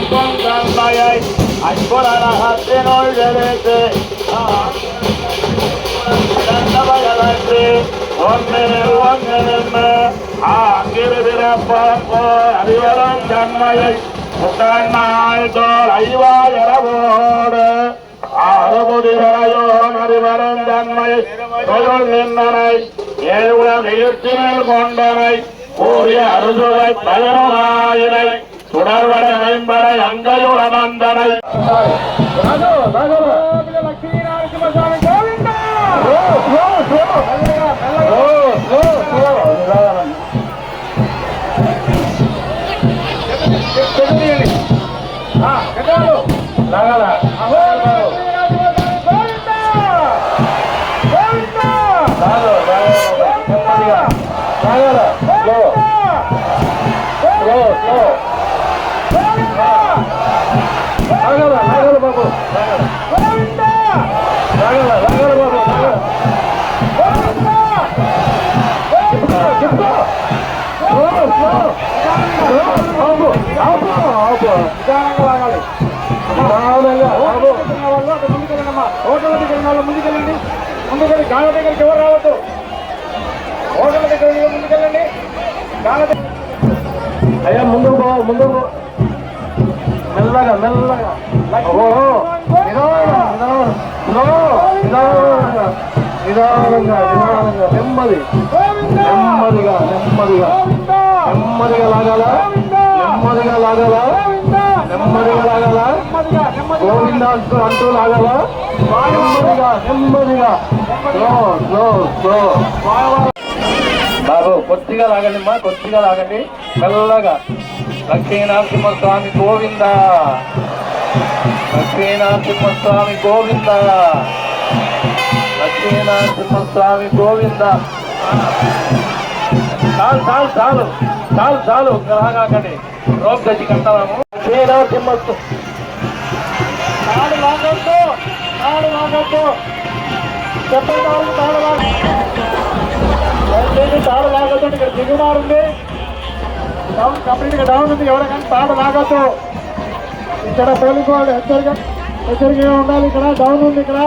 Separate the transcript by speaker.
Speaker 1: con Sambayay, ay por Arahate no Yerete, Arivaram Janmayay, Utanaytor, Ayvayaravoda, Arabudirayon, Arivaram Janmayay, Royal Nindanay, Yeruam Yurtinal Gondanay, Korea Aruzulay, Payanayanay, Sudarvada Membara, Angayuranandanay. ముందుకెళ్ళండి గాల దగ్గరికి ఎవరు రావద్దు hotel దగ్గర ముందుకెళ్ళండి అయ్యా ముందుకు ముందుకు మెల్లగా మెల్లగా నిదానంగా నిదానంగా నెమ్మది నెమ్మదిగా నెమ్మదిగా నెమ్మదిగా లాగాల నెమ్మదిగా లాగాల నెమ్మదిగా లాగాల గోవింద అంటూ లాగాల నెమ్మదిగా నెమ్మదిగా స్లో స్లో స్లో బాబు కొద్దిగా లాగండి మా కొద్దిగా లాగండి మెల్లగా లక్ష్మీనరసింహస్వామి గోవింద లక్ష్మీనరసింహస్వామి గోవింద లక్ష్మీనరసింహస్వామి గోవింద చాలు చాలు చాలు చాలు చాలు లాగాకండి రోప్ గచ్చి కంటాము లక్ష్మీనరసింహస్వామి తాడు లాగొద్దు తాడు లాగొద్దు చెప్పండి తాడు తాడు లాగొద్దు ఇక్కడ దిగుమారు ఉంది డౌన్ కంప్లీట్గా డౌన్ ఉంది ఎవరికైనా తాడు లాగొద్దు ఇక్కడ పోలీసు వాళ్ళు హెచ్చరికగా ఉండాలి ఇక్కడ డౌన్ ఉంది ఇక్కడ